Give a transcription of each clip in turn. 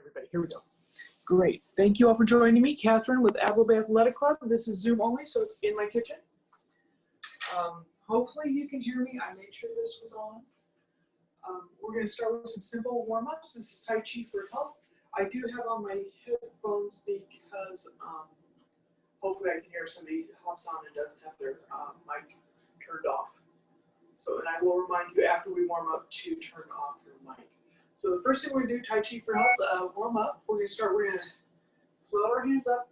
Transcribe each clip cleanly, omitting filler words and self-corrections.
everybody. Here we go. Great. Thank you all for joining me. Kathryn with Apple Bay Athletic Club. This is Zoom only, so it's in my kitchen. Hopefully you can hear me. I made sure this was on. We're going to start with some simple warm-ups. This is Tai Chi for health. I do have on my headphones because hopefully I can hear somebody hops on and doesn't have their mic turned off. So, and I will remind you after we warm up to turn off your mic. So the first thing we're going to do, Tai Chi for health, warm up. We're going to float our hands up.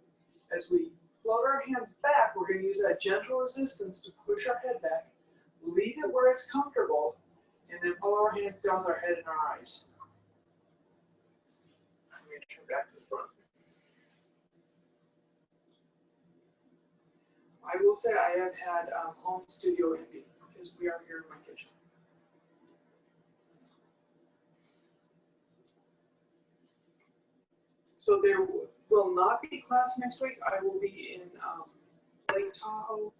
As we float our hands back, we're going to use that gentle resistance to push our head back. Leave it where it's comfortable, and then follow our hands down with our head and our eyes. I'm going to turn back to the front. I will say I have had home studio envy because we are here in my kitchen. So there will not be class next week. I will be in Lake Tahoe.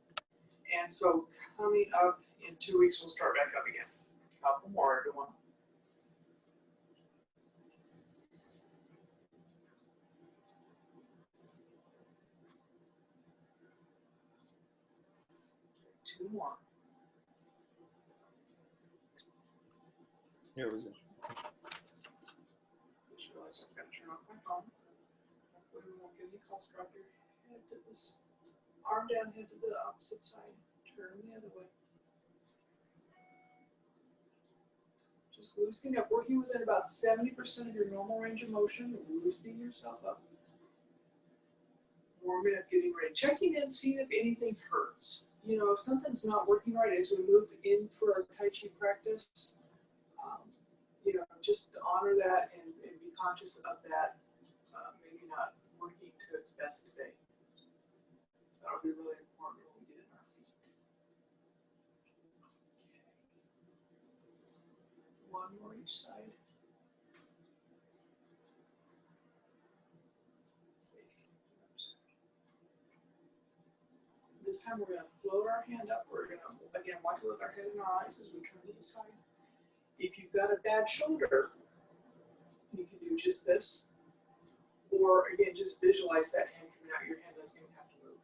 And so coming up in 2 weeks, we'll start back up again. A couple more, everyone. Two more. Here we go. Just realized I've got to turn off my phone. Hopefully we won't get any calls. Drop your head to this, arm down, head to the opposite side. Turn the other way. Just loosening up, working within about 70% of your normal range of motion, loosening yourself up. Warming up, getting ready. Checking in, seeing if anything hurts. You know, if something's not working right as we move in for our Tai Chi practice, you know, just honor that and be conscious of that, maybe not working to its best today. That'll be really important when we get in our feet. Okay. One more each side. This time we're going to float our hand up. We're going to, again, watch it with our head and our eyes as we turn to the side. If you've got a bad shoulder, you can do just this. Or, again, just visualize that hand coming out. Your hand doesn't even have to move.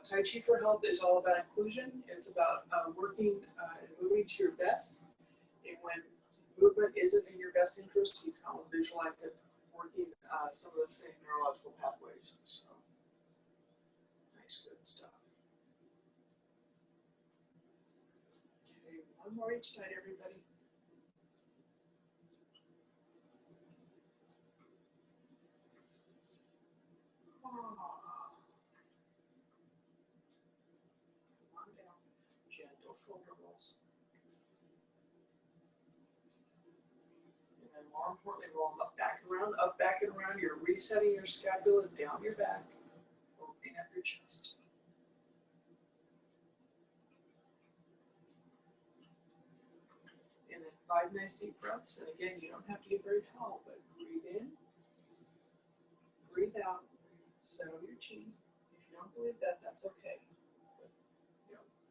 Tai Chi for health is all about inclusion. It's about working and moving to your best. And when movement isn't in your best interest, you can almost visualize it working some of the same neurological pathways. So, nice, good stuff. Okay, one more each side, everybody. Gentle shoulder rolls. And then more importantly, roll them up, back and around. You're resetting your scapula down your back, opening up your chest. And then 5 nice deep breaths. And again, you don't have to get very tall, but breathe in, breathe out, settle your chi. If you don't believe that, that's okay.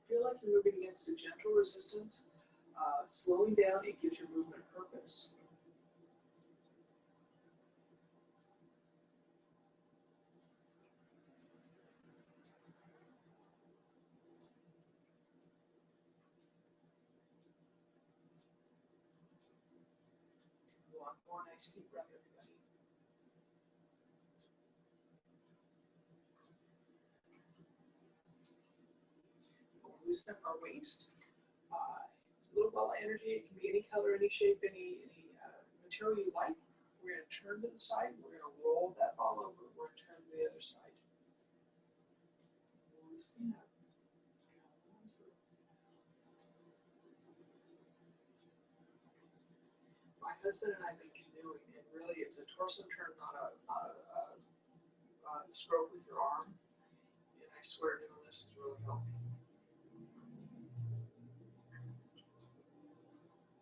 Feel like you're moving against a gentle resistance. Slowing down, it gives your movement purpose. One more nice deep breath, everybody. We'll loosen up our waist. Little ball of energy. It can be any color, any shape, any material you like. We're going to turn to the side. We're going to roll that ball over. We're going to turn to the other side. Loosen up. My husband and I have been canoeing, and really it's a torso turn, not a stroke with your arm. And I swear doing this is really helping.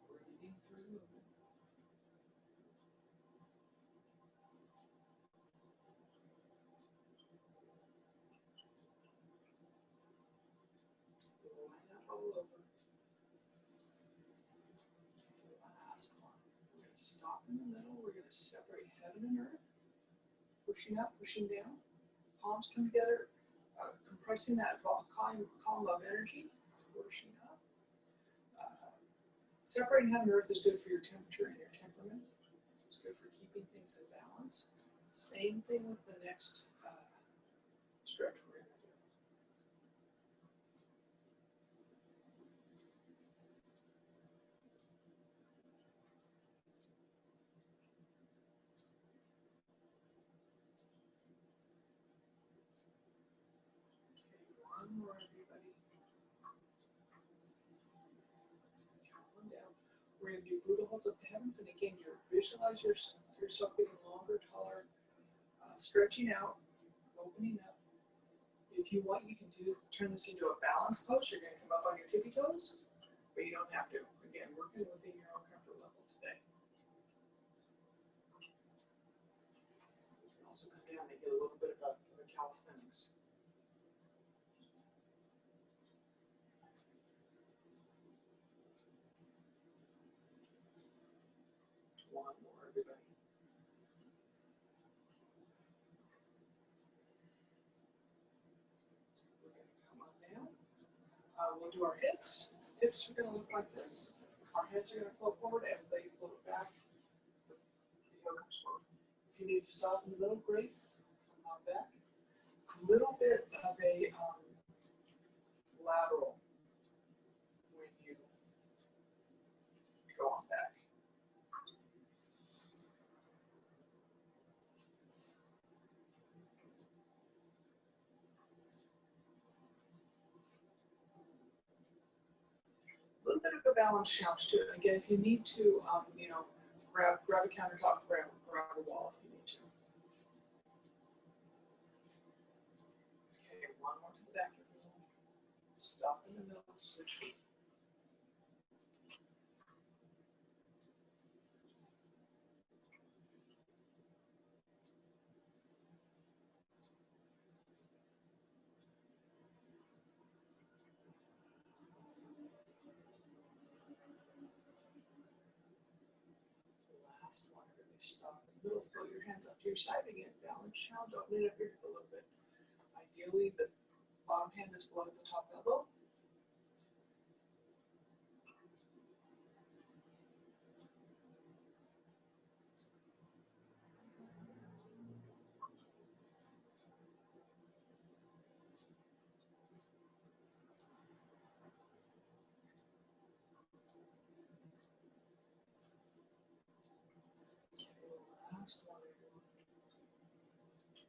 Breathing through movement. Line up all over. Last one. We're going to stop in the middle. We're going to pushing up, pushing down. Palms come together, compressing that column of energy, pushing up. Separating heaven and earth is good for your temperature and your temperament. It's good for keeping things in balance. Same thing with the next stretch we're going to do. Okay, one more, everybody. Calm down. We're going to do Buddha holds up the heavens, and again, you visualize yourself getting longer, taller, stretching out, opening up. If you want, you can turn this into a balance pose. You're going to come up on your tippy toes, but you don't have to. Again, working within your own comfort level today. You can also come down and get a little bit of a calisthenics. One more, everybody. We're going to come on down. We'll do our hips. Hips are going to look like this. Our heads are going to float forward as they float back. The heel comes forward. If you need to stop in the middle, great. Come on back. A little bit of a lateral when you go on back. A little bit of a balance challenge to it. Again, if you need to, grab a countertop, grab a wall if you need to. Okay, one more to the back of the wall. Stop in the middle, switch feet. Last one, really stop in the middle, throw your hands up to your side again, balance challenge, open it up here a little bit. Ideally, the bottom hand is below the top elbow. Last one.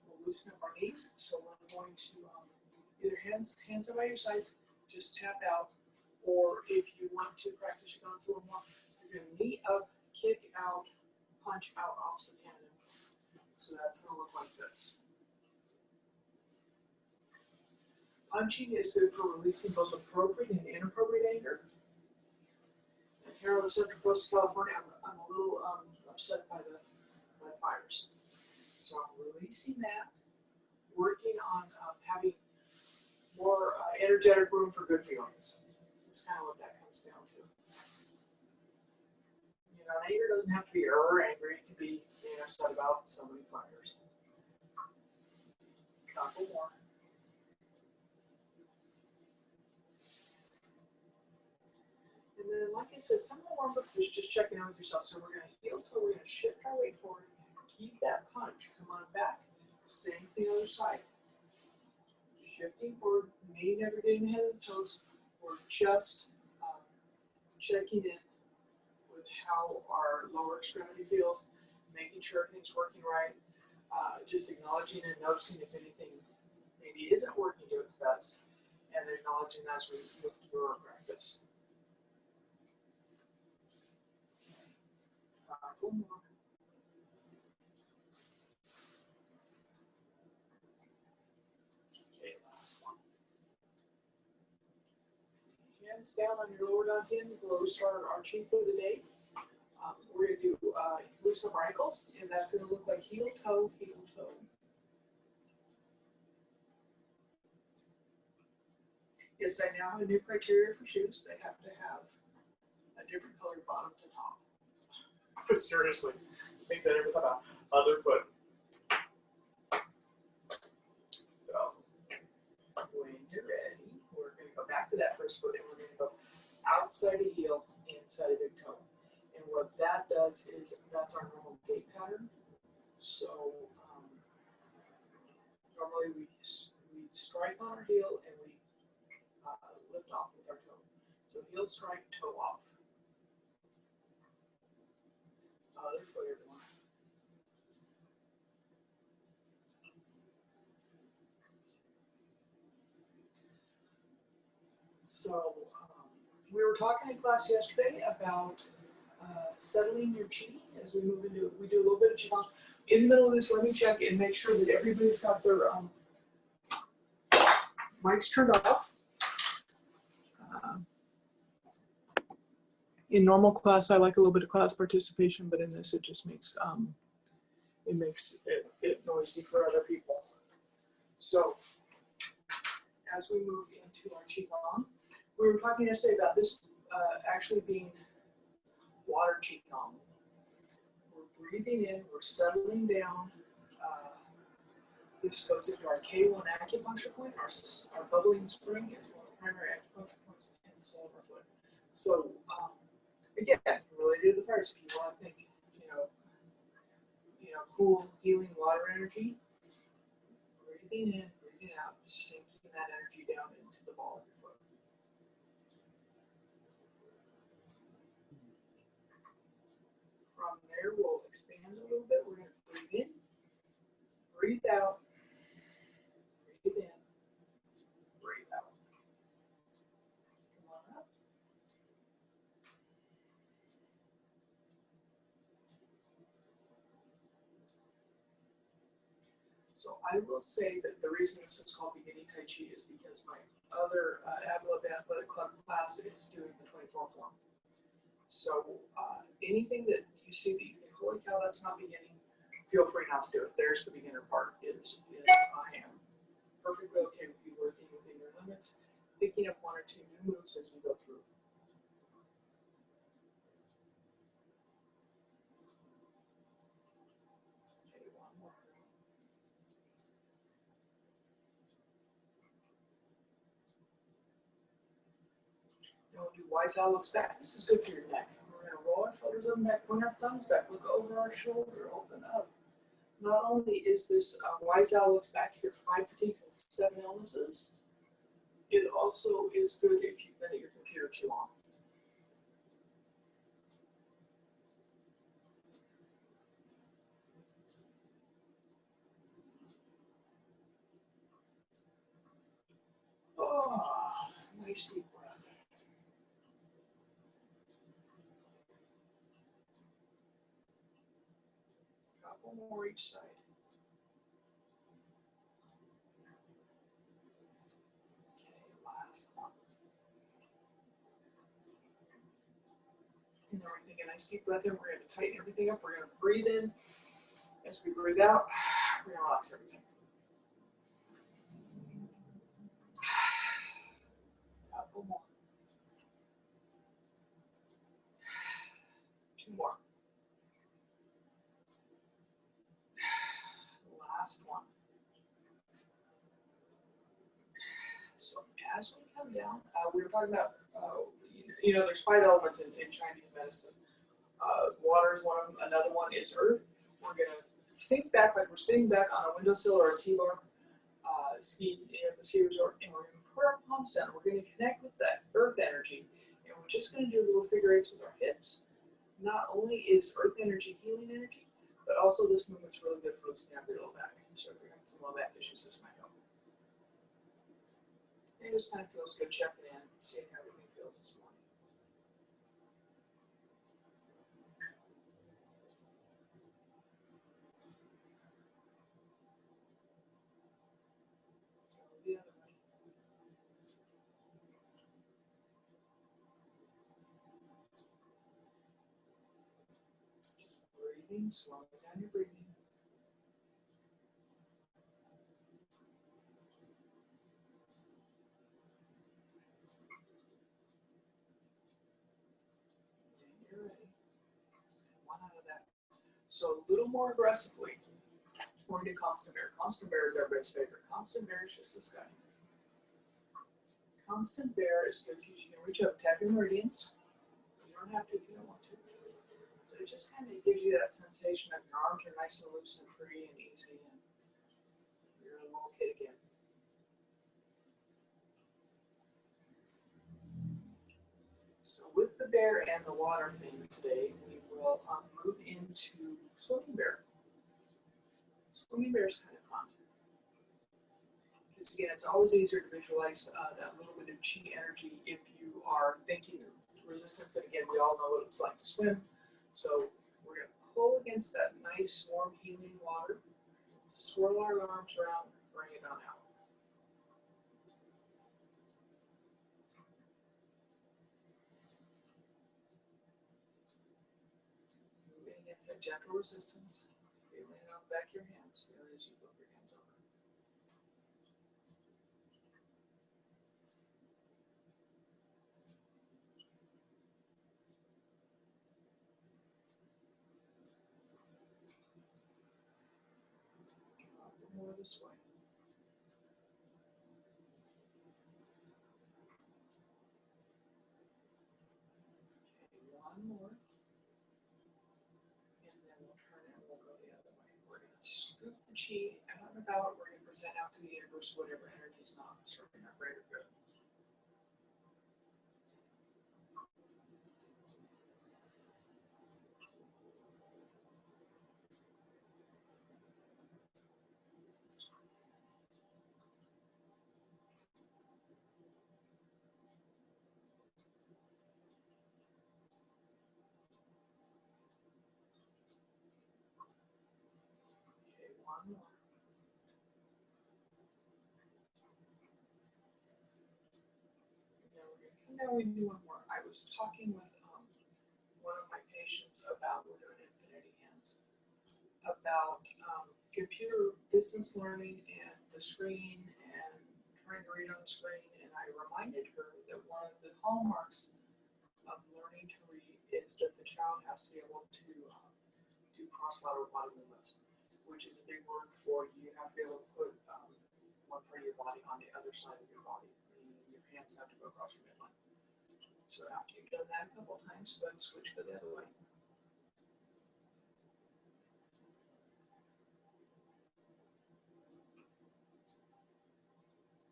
We'll loosen up our knees, so we're going to either hands are by your sides, just tap out, or if you want to practice your guns a little more, you're going to knee up, kick out, punch out opposite hand. So that's going to look like this. Punching is good for releasing both appropriate and inappropriate anger. And here on the Central Coast of California, I'm a little upset by the fires. So I'm releasing that, working on having more energetic room for good feelings. That's kind of what that comes down to. You know, anger doesn't have to be angry. It can be being upset about so many fires. Couple more. And then, like I said, some of the warm-up is just checking in with yourself. So we're going to heel toe, we're going to shift our weight forward, keep that punch, come on back. Same thing on the other side. Shifting forward, may never getting ahead of the toes. We're just checking in with how our lower extremity feels, making sure everything's working right, just acknowledging and noticing if anything maybe isn't working to its best, and acknowledging that as we move through our practice. One more. Okay, last one. Hands down on your lower dantian. We'll start our chi for the day. We're going to do loosen up our ankles, and that's going to look like heel toe, heel toe. Yes, I now have a new criteria for shoes. They have to have a different colored bottom to top. Seriously, things I never thought about. Other foot. outside of heel, inside of big toe. And what that does is that's our normal gait pattern. So normally we strike on our heel and we lift off with our toe. So heel strike, toe off. Other foot, everyone. So we were talking in class yesterday about settling your chi as we move into it. We do a little bit of qigong. In the middle of this, let me check and make sure that everybody's got their mics turned off. In normal class, I like a little bit of class participation, but in this, it just makes it noisy for other people. So as we move into our qigong, we were talking yesterday about this actually being water qigong. We're breathing in, we're settling down. This goes into our K1 acupuncture point. Our bubbling spring is one of the primary acupuncture points in the sole of our foot. So again, related to the first, if you want to think, cool, healing water energy, breathing in, breathing out, sinking that energy down into the ball of your foot. From there, we'll expand a little bit. We're going to breathe in, breathe out, breathe in, breathe out. Come on up. So I will say that the reason this is called beginning Tai Chi is because my other Athletic Club class is doing the 24 form. So anything that you see that you think, holy cow, that's not beginning, feel free not to do it. There's the beginner part is I am perfectly okay with you working within your limits, picking up one or two new moves as we go through. Okay, one more. Now we'll do wise owl looks back. This is good for your neck. We're going to roll our shoulders up and back, point our thumbs back, look over our shoulder, open up. Not only is this wise owl looks back here, 5 fatigues and 7 illnesses, it also is good if you've been at your computer too long. Oh, nice deep breath. Couple more each side. Okay, last one. And then we're taking a nice deep breath in. We're going to tighten everything up. We're going to breathe in. As we breathe out, we're going to relax everything. Couple more. 2 more. Last one. So as we come down, we were talking about, there's 5 elements in Chinese medicine. Water is one of them. Another one is earth. We're going to sink back like we're sitting back on a windowsill or a T-bar ski in the ski resort, and we're going to put our palms down. We're going to connect with that earth energy, and we're just going to do little figure eights with our hips. Not only is earth energy healing energy, but also this movement's really good for loosening up your low back. So if you're having some low back issues, this might help. And it just kind of feels good checking in, seeing how everything feels this morning. The other way. Just breathing, slowing down your breathing. And you're ready. One out of that. So a little more aggressively, we're going to do constant bear. Constant bear is everybody's favorite. Constant bear is just this guy. constant bear is good because you can reach up, tap your meridians. You don't have to if you don't want to. So it just kind of gives you that sensation that your arms are nice and loose and free and easy, and you're a little kid again. So with the bear and the water theme today, we will move into swimming bear. Swimming bear is kind of fun. Because again, it's always easier to visualize that little bit of chi energy if you are thinking of resistance. And again, we all know what it's like to swim. So we're going to pull against that nice, warm, healing water, swirl our arms around, bring it on out. Moving against that gentle resistance, feeling it on the back of your hands, feeling as you flip your hands over. More this way. Okay, one more. And then we'll turn it and we'll go the other way. We're going to scoop the chi out and about. We're going to present out to the universe whatever energy is not serving our greater good. Okay, one more. Now we do one more. I was talking with one of my patients about, we're doing infinity hands, about computer distance learning and the screen and trying to read on the screen. And I reminded her that one of the hallmarks of learning to read is that the child has to be able to do cross-lateral body movements, which is a big word for you have to be able to put one part of your body on the other side of your body. Your hands have to go across your midline. So after you've done that a couple times, let's switch to the other way.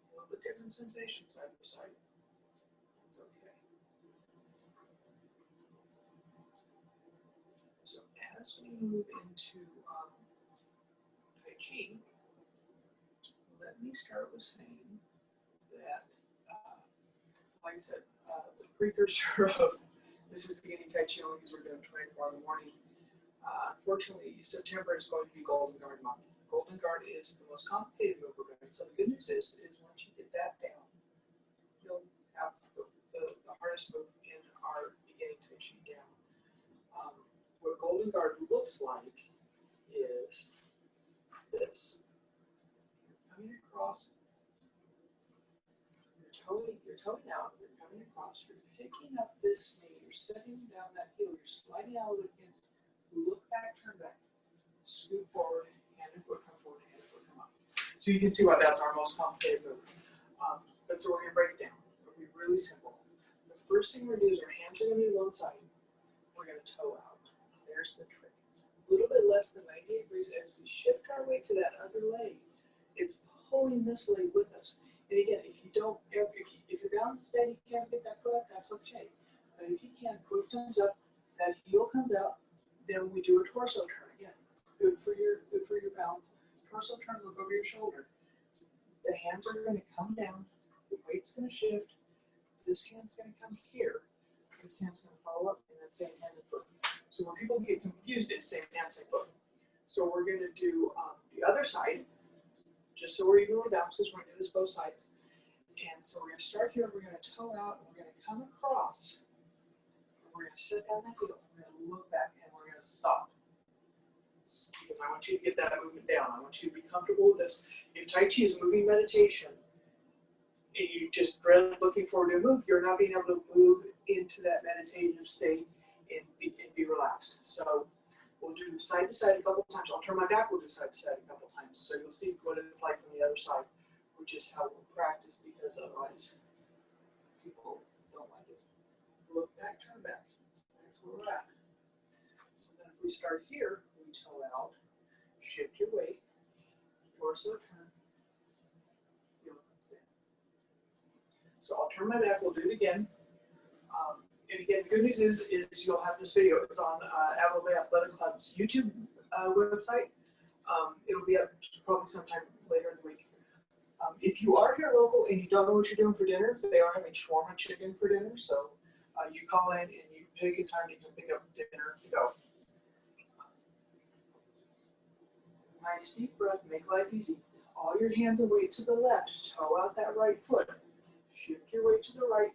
A little bit different sensation side to side. That's okay. So as we move into Tai Chi, let me start with saying that, like I said, the precursor of this is beginning Tai Chi only because we're doing 24 in the morning. Unfortunately, September is going to be Golden Guard month. Golden Guard is the most complicated move we're doing. So the good news is once you get that down, you'll have the hardest move in our beginning Tai Chi down. What Golden Guard looks like is this. You're coming across, you're toeing out, you're coming across, you're picking up this knee, you're setting down that heel, you're sliding out of the pin, look back, turn back, scoot forward, hand and foot come forward, hand and foot come up. So you can see why that's our most complicated move. But so we're going to break it down. It'll be really simple. The first thing we're going to do is our hands are going to be one side. We're going to toe out. There's the trick. A little bit less than 90 degrees as we shift our weight to that other leg. It's pulling this leg with us. And again, if you don't, if you're balanced today, you can't get that foot up, that's okay. But if you can, foot comes up, that heel comes out, then we do a torso turn again. Good for your balance. Torso turn, look over your shoulder. The hands are going to come down. The weight's going to shift. This hand's going to come here. This hand's going to follow up, and then same hand and foot. So when people get confused, it's same hand, same foot. So we're going to do the other side, just so we're evenly balanced, because we're going to do this both sides. And so we're going to start here. We're going to toe out, and we're going to come across. We're going to sit down that heel. We're going to look back, and we're going to stop. Because I want you to get that movement down. I want you to be comfortable with this. If Tai Chi is moving meditation, and you just really looking forward to a move, you're not being able to move into that meditative state and be relaxed. So we'll do side to side a couple times. I'll turn my back, we'll do side to side a couple times. So you'll see what it's like from the other side, which is how we'll practice, because otherwise and back. That's where we're at. So then if we start here, we toe out, shift your weight, torso turn, heel comes in. So I'll turn my back, we'll do it again. And again, the good news is you'll have this video. It's on Avila Athletics Club's YouTube website. It'll be up probably sometime later in the week. If you are here local and you don't know what you're doing for dinner, they are having shawarma chicken for dinner. So you call in and you pick a time to come pick up dinner to go. Nice deep breath, make life easy. All your hands and weight to the left, toe out that right foot. Shift your weight to the right,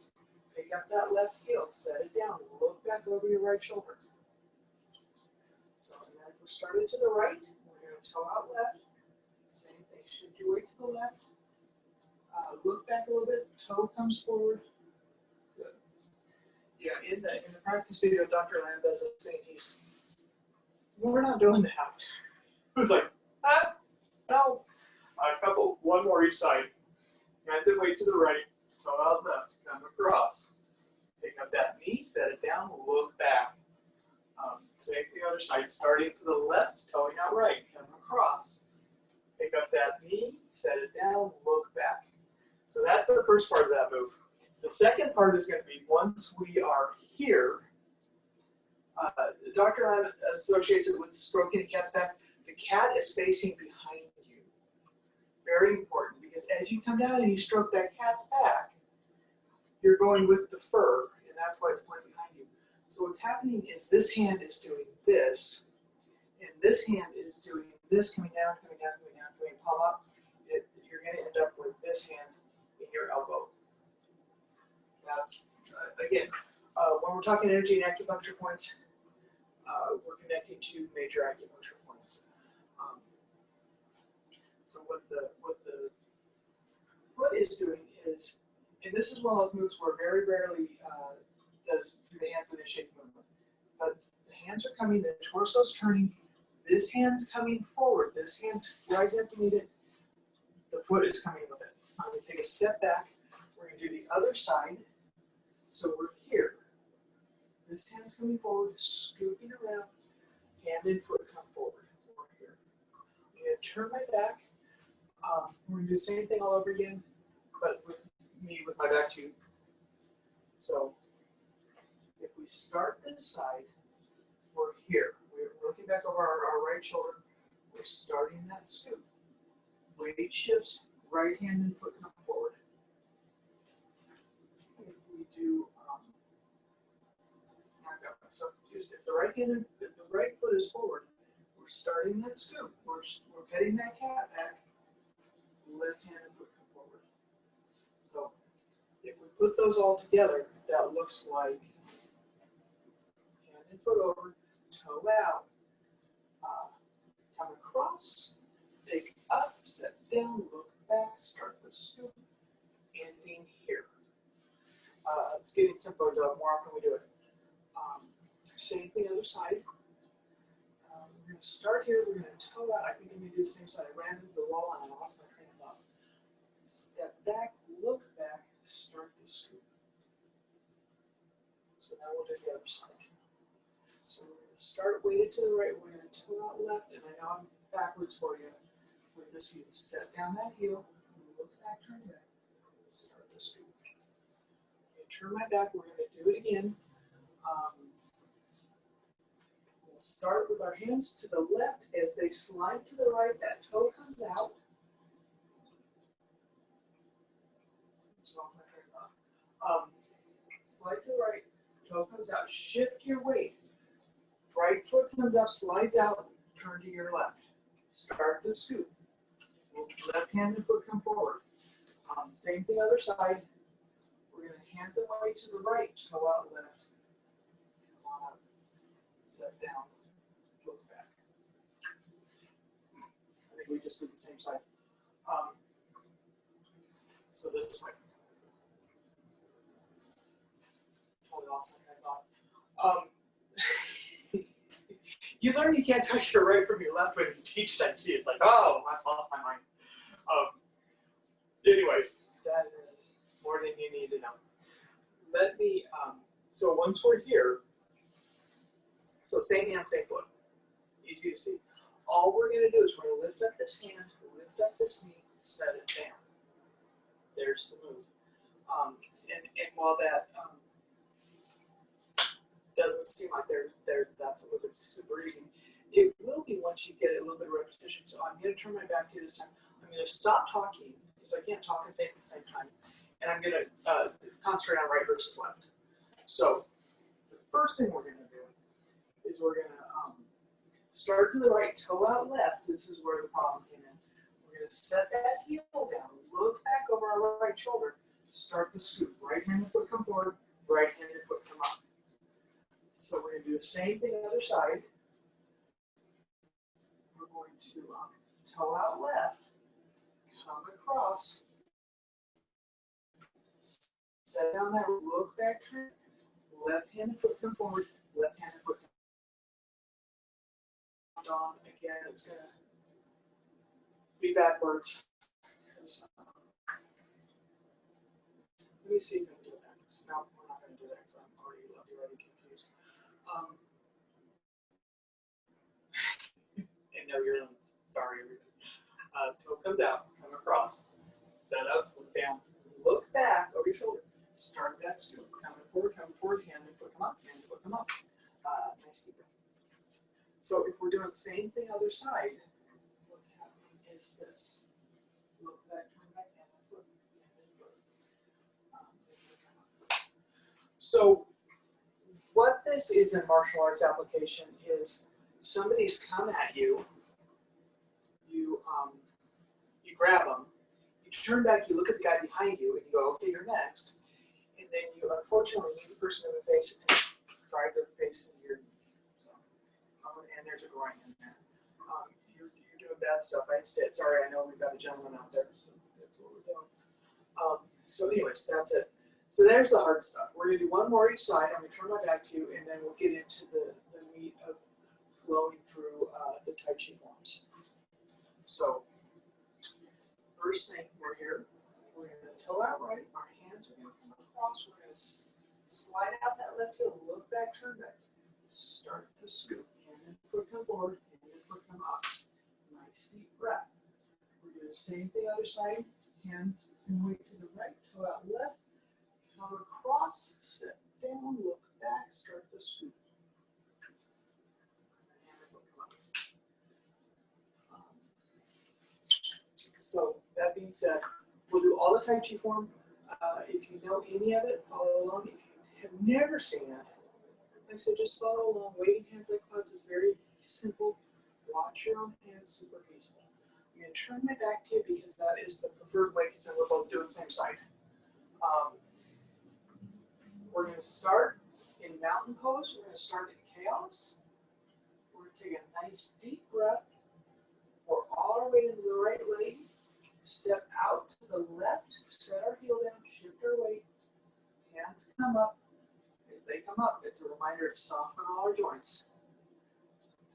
pick up that left heel, set it down, look back over your right shoulder. So then if we're started to the right, we're going to toe out left. Same thing, shift your weight to the left. Look back a little bit, toe comes forward. Good. Yeah, in the practice video, Dr. Lambeth is saying we're not doing that. It was like, no. A couple, one more each side. Hands and weight to the right, toe out left, come across. Pick up that knee, set it down, look back. Same thing the other side, starting to the left, toeing out right, come across. Pick up that knee, set it down, look back. So that's the first part of that move. The second part is going to be once we are here, Dr. Lab associates it with stroking a cat's back. The cat is facing behind you. Very important, because as you come down and you stroke that cat's back, you're going with the fur, and that's why it's pointing behind you. So what's happening is this hand is doing this, and this hand is doing this, coming down, coming down, coming down, coming palm up. You're going to end up with this hand in your elbow. That's, again, when we're talking energy and acupuncture points, we're connecting to major acupuncture points. So what the foot is doing is, and this is one of those moves where very rarely does the hands initiate the movement. But the hands are coming, the torso's turning, this hand's coming forward, this hand's rising up to meet it, the foot is coming with it. I'm going to take a step back, we're going to do the other side. So we're here. This hand's coming forward, scooping around, hand and foot come forward. We're here. I'm going to turn my back. We're going to do the same thing all over again, but with me with my back to you. So if we start this side, we're here. We're looking back over our right shoulder. We're starting that scoop. Weight shifts, right hand and foot come forward. If we do, I got myself confused. If the right foot is forward, we're starting that scoop. We're petting that cat back. Left hand and foot come forward. So if we put those all together, that looks like hand and foot over, toe out, come across, pick up, set down, look back, start the scoop, ending here. It's getting simpler the more often we do it. Same thing other side. We're going to start here, we're going to toe out. I think I'm going to do the same side. I ran into the wall and I lost my train of thought. Step back, look back, start the scoop. So now we'll do the other side. So we're going to start weighted to the right, we're going to toe out left, and I know I'm backwards for you with this view. Set down that heel, look back, turn back, start the scoop. Okay, turn my back, we're going to do it again. We'll start with our hands to the left. As they slide to the right, that toe comes out. Slide to the right, toe comes out, shift your weight. Right foot comes up, slides out, turn to your left. Start the scoop. Left hand and foot come forward. Same thing other side. We're going to hands and weight to the right, toe out left. Come on up, set down, look back. I think we just did the same side. So this way. Totally lost my train of thought. You learn you can't tell your right from your left when you teach Tai Chi. It's like, oh, I've lost my mind. Anyways, that is more than you need to know. Let me, So once we're here, so same hand, same foot. Easy to see. All we're going to do is we're going to lift up this hand, lift up this knee, set it down. There's the move. And while that doesn't seem like that's a little bit super easy, it will be once you get a little bit of repetition. So I'm going to turn my back to you this time. I'm going to stop talking because I can't talk and think at the same time. And I'm going to concentrate on right versus left. So the first thing we're going to do is we're going to start to the right, toe out left. This is where the problem came in. We're going to set that heel down, look back over our right shoulder, start the scoop. Right-handed foot come forward, right-handed foot come up. So we're going to do the same thing on the other side. We're going to toe out left, come across, set down that, look back, turn, left-handed foot come forward, left-handed foot come on. Again, it's going to be backwards. Let me see if I can do that. No, we're not going to do that because I'm already confused. And no, you're not. Sorry, everybody. Toe comes out, come across, set up, look down, look back over your shoulder. Start that scoop. Coming forward, hand and foot come up, hand and foot come up. Nice deep breath. So if we're doing the same thing other side, what's happening is this. Look back, turn back, hand and foot, hand and foot. So what this is in martial arts application is somebody's come at you, you grab them, you turn back, you look at the guy behind you, and you go, okay, you're next. And then you unfortunately meet the person in the face and drive their face into your and there's a groin in there. You're doing bad stuff. I said, sorry, I know we've got a gentleman out there, so that's what we're doing. So anyways, that's it. So there's the hard stuff. We're going to do one more each side. I'm going to turn my back to you, and then we'll get into the meat of flowing through the Tai Chi forms. So first thing, we're here. We're going to toe out right. Our hands are going to come across. We're going to slide out that left heel, look back, turn back. Start the scoop. Hand and foot come forward, hand and foot come up. Nice deep breath. We're going to do the same thing other side. Hands and weight to the right, toe out left. Come across, step down, look back, start the scoop. So that being said, we'll do all the Tai Chi form. If you know any of it, follow along. If you have never seen it, I said just follow along. Waving hands like clouds is very simple. Watch your own hands, super peaceful. I'm going to turn my back to you because that is the preferred way because then we're both doing the same side. We're going to start in mountain pose. We're going to start in chaos. We're going to take a nice deep breath. Pour all our weight into the right leg. Step out to the left. Set our heel down. Shift our weight. Hands come up. As they come up, it's a reminder to soften all our joints.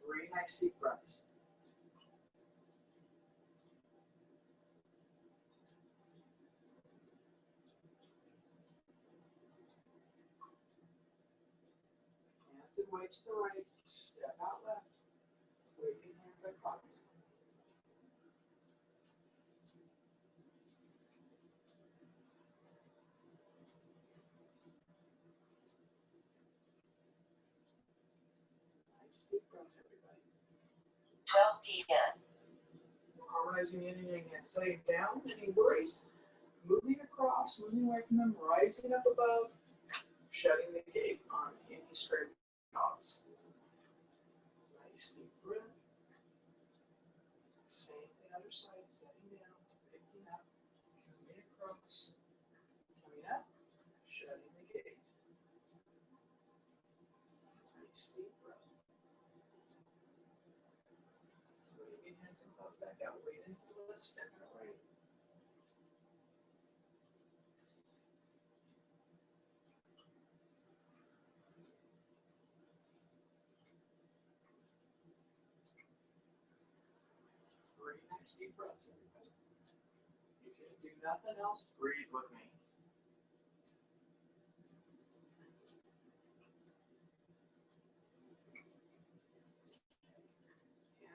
3 nice deep breaths. Hands and weight to the right. Step out left. Waving hands like clouds. Nice deep breath, everybody. 12 p.m. Harmonizing in and yang, setting down any worries, moving across, moving away from them, rising up above, shutting the gate on any straight thoughts. Nice deep breath. Same thing other side, setting down, picking up, coming across, coming up, shutting the gate. Nice deep breath. Waving hands and claws back out, weight into the left, step out right. Nice deep breaths, everybody. You can do nothing else, breathe with me.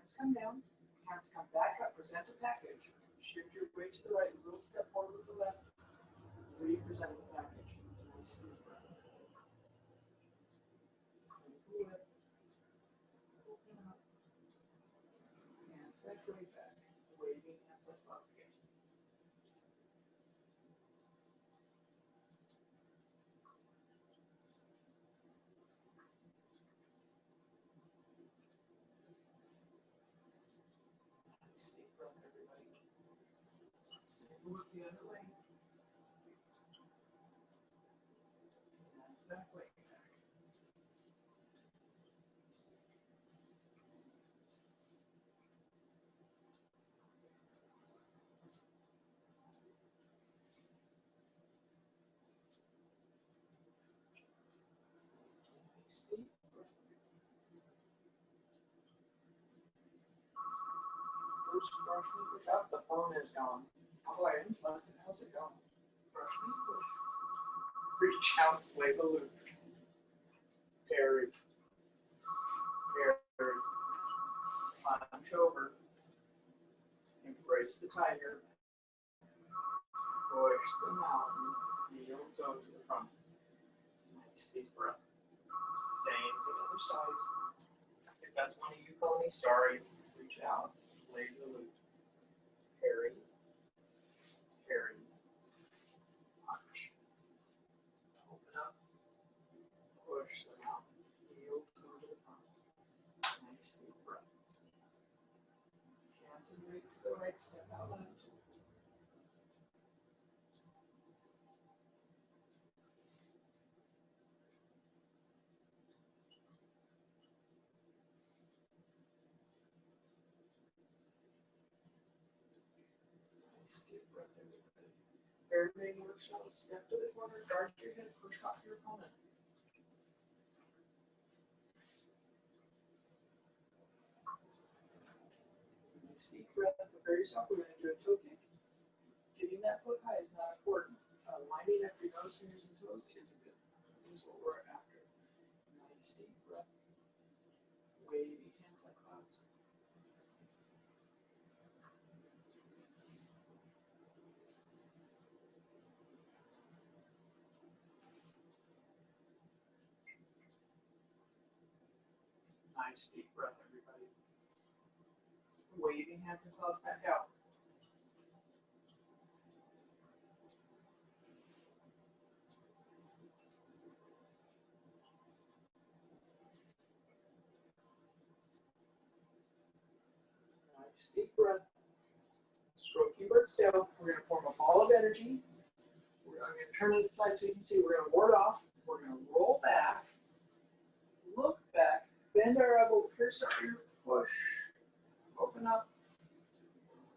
Hands come down, hands come back up, present a package. Shift your weight to the right, a little step forward with the left. Represent the package. Nice deep breath. Sink the lip. Open up. Hands back, right back. Waving hands like clouds again. Nice deep breath, everybody. Sink the lip the other way. Hands back, right back. Nice deep breath. First, brush me, push up. The phone is gone. I'll go ahead and left it. How's it going? Brush me, push. Reach out, wave a loop. Parry. Parry. Punch over. Embrace the tiger. Push the mountain. Heel toe to the front. Nice deep breath. Same for the other side. If that's one of you, call me sorry. Reach out. Wave the loop. Parry. Parry. Punch. Open up. Push the mountain. Heel toe to the front. Nice deep breath. Hands and weight to the right, step out left. Nice deep breath, everybody. Everything workshop, step to the corner, guard your head, push off your opponent. Nice deep breath, prepare yourself. We're going to do a toe kick. Getting that foot high is not important. Lining up your nose, fingers, and toes is good. This is what we're after. Nice deep breath. Wavy hands like clouds. Nice deep breath, everybody. Waving hands and clouds back out. Nice deep breath. Stroking bird's tail. We're going to form a ball of energy. I'm going to turn it inside so you can see. We're going to ward off. We're going to roll back. Look back. Bend our elbow. Pierce our ear. Push. Open up.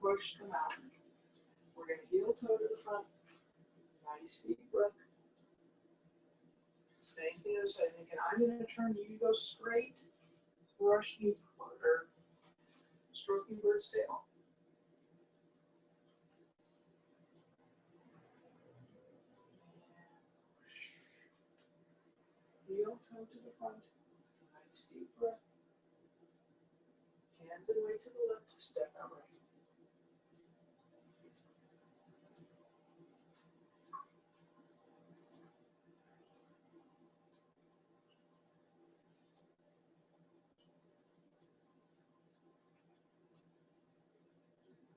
Push the mountain. We're going to heel toe to the front. Nice deep breath. Same thing as I think. And I'm going to turn you to go straight. Brush knee quarter. Stroking bird's tail. Heel toe to the front. Nice deep breath. Hands and weight to the left. Step out right.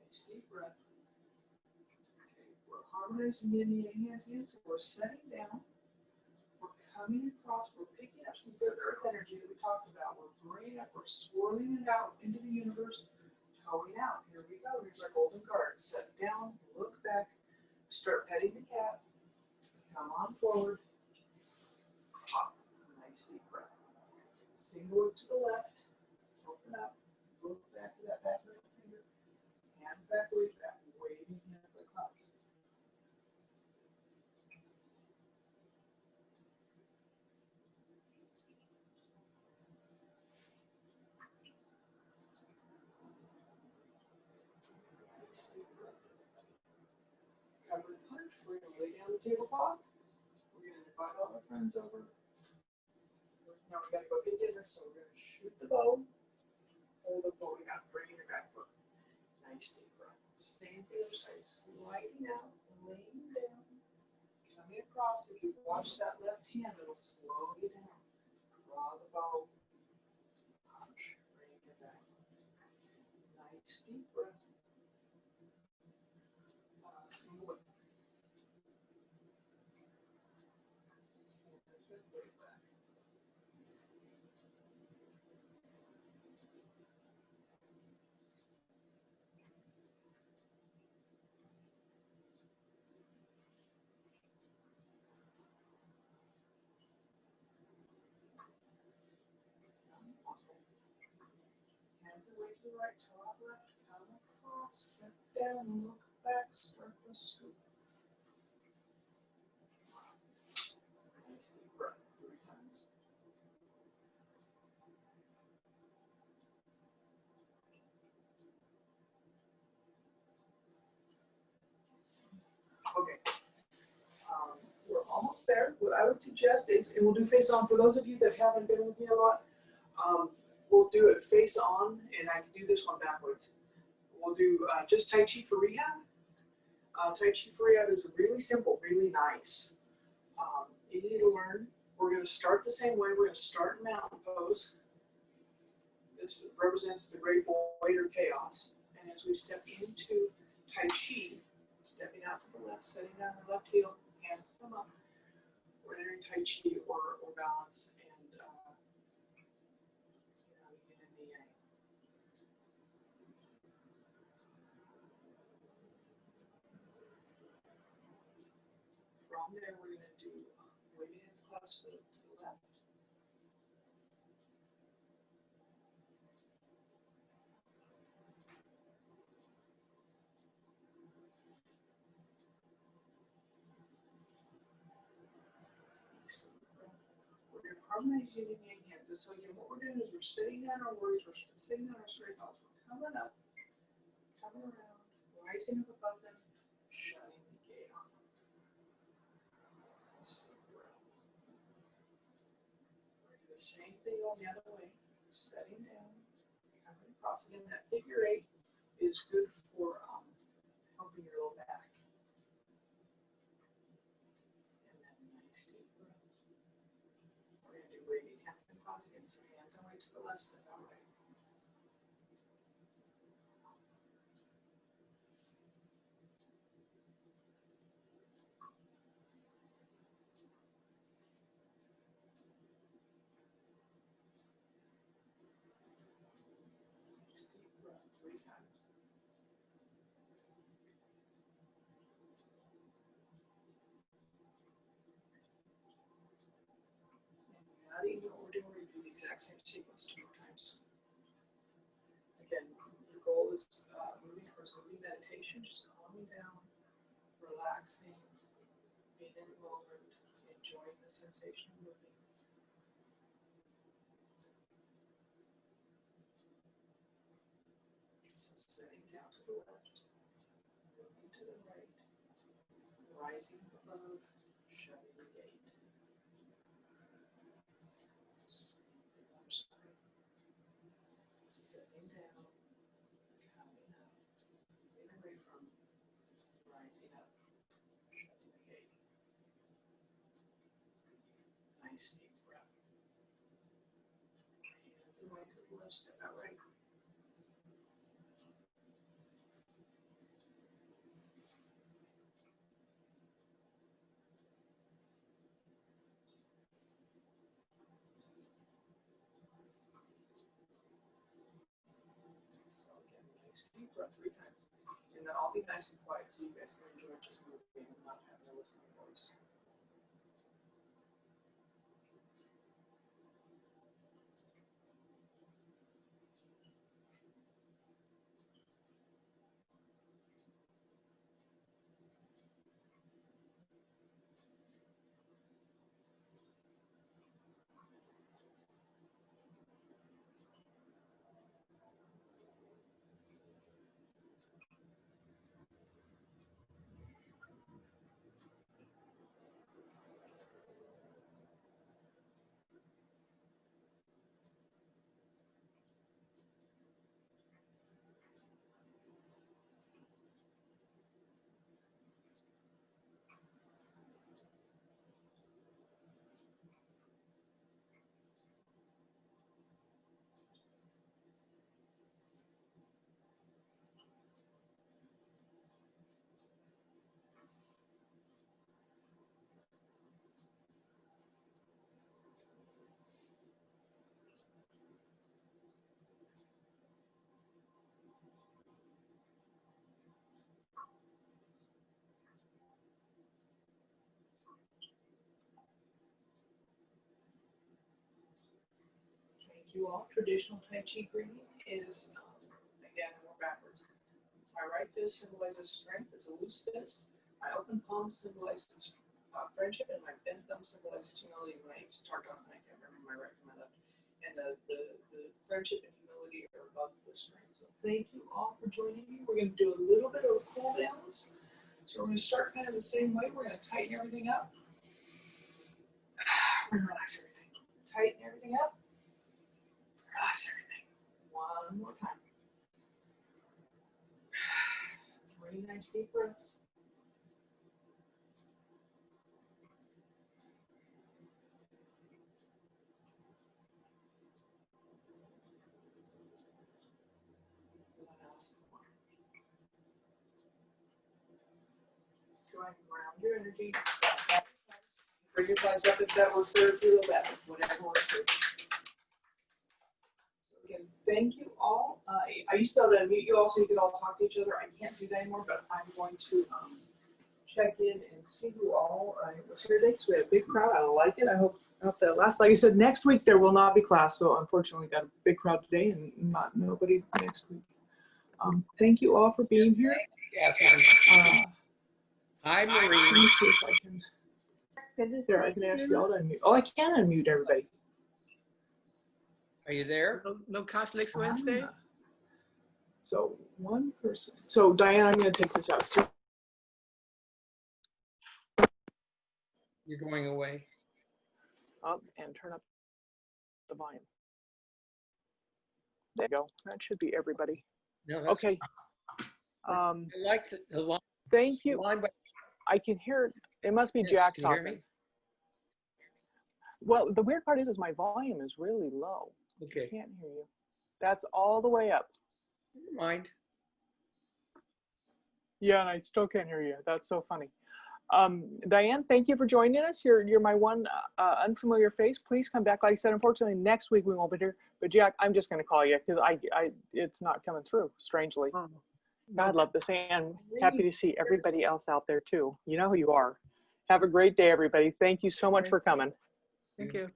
Nice deep breath. Okay, we're harmonizing yin and yang hands. So we're setting down. We're coming across. We're picking up some good earth energy that we talked about. We're bringing up. We're swirling it out into the universe. Toeing out. Here we go. Here's our golden card. Set down. Look back. Start petting the cat. Come on forward. Pop. Nice deep breath. Single to the left. Open up. Look back to that back middle finger. Hands back, weight back. Waving hands like clouds. Nice deep breath. Cover and punch. We're going to lay down the tablecloth. We're going to invite all our friends over. Now we got to go get dinner, so we're going to shoot the bow. pull the boat out, bring your back foot. Nice deep breath. Same for the other side, sliding out, laying down, coming across. If you watch that left hand, it'll slow you down. Draw the bow, punch, bring your back foot. Nice deep breath. Single whip. Hands away to the right, top left, come across, step down, look back, start the scoop. Nice deep breath, 3 times. Okay, we're almost there. What I would suggest is, and we'll do face on for those of you that haven't been with me a lot, we'll do it face on, and I can do this one backwards. We'll do just Tai Chi for rehab. Tai Chi for rehab is really simple, really nice, easy to learn. We're going to start the same way. We're going to start in mountain pose. This represents the great void or chaos. And as we step into Tai Chi, stepping out to the left, setting down the left heel, hands come up. We're entering Tai Chi or balance, and yin and the yang. From there, we're going to do wave hands across to the left. We're going to harmonize yin and yang hands. So again, what we're doing is we're sitting down our warriors, we're sitting down our straight balls. We're coming up, coming around, rising up above them, shutting the gate off. We're doing the same thing on the other way. Setting down, coming across. Again, that figure 8 is good for helping your low back. And then nice deep breath. We're going to do waving hands and claws again. So hands away to the left, step out right. Nice deep breath 3 times. Now that you know what we're doing, we're going to do the exact same sequence 2 more times. Again, your goal is moving towards moving meditation, just calming down, relaxing, being in the moment, enjoying the sensation of moving. So setting down to the left, moving to the right, rising above, shutting the gate. Sitting down, coming up, moving away from, rising up, shutting the gate. Nice deep breath. Hands away to the left, step out right. So again, nice deep breath 3 times. And then I'll be nice and quiet so you guys can enjoy just moving and not having to listen to my voice. thank you all. Traditional Tai Chi breathing is, again, we're backwards. My right fist symbolizes strength, it's a loose fist. My open palm symbolizes friendship, and my bent thumb symbolizes humility. When I start off, I can't remember my right from my left. And the friendship and humility are above the strength. So thank you all for joining me. We're going to do a little bit of cool downs. So we're going to start kind of the same way. We're going to tighten everything up. We're going to relax everything. Tighten everything up. Relax everything. One more time. 3 nice deep breaths. Go ahead and ground your energy. Bring your thighs up if that works better, feel better, whatever works for you. So again, thank you all. I used to be able to unmute you all so you could all talk to each other. I can't do that anymore, but I'm going to check in and see who all was here today because we had a big crowd. I like it. I hope that lasts. Like I said, next week there will not be class, so unfortunately got a big crowd today and nobody next week. Thank you all for being here. Kathryn. Hi, Let Marie. me see if I can. There, I can ask you all to unmute. Oh, I can unmute everybody. Are you there? No class next Wednesday? So one person. So Diane, I'm going to take this out too. You're going away. Up and turn up the volume. There you go. That should be everybody. No, that's Okay. I like the line. Thank The you. line, but I can hear it. It must be yes, Jack can you hear talking. me? Well, the weird part is my volume is really low. I Okay. can't hear you. That's all the way up. Never mind. Yeah, and I still can't hear you. That's so funny. Diane, thank you for joining us. You're my one unfamiliar face. Please come back. Like I said, unfortunately, next week we won't be here. But Jack, I'm just going to call you because it's not coming through, strangely. Oh, God love this, and happy to see everybody else out there too. You know who you are. Have a great day, everybody. Thank you so much for coming. thank you.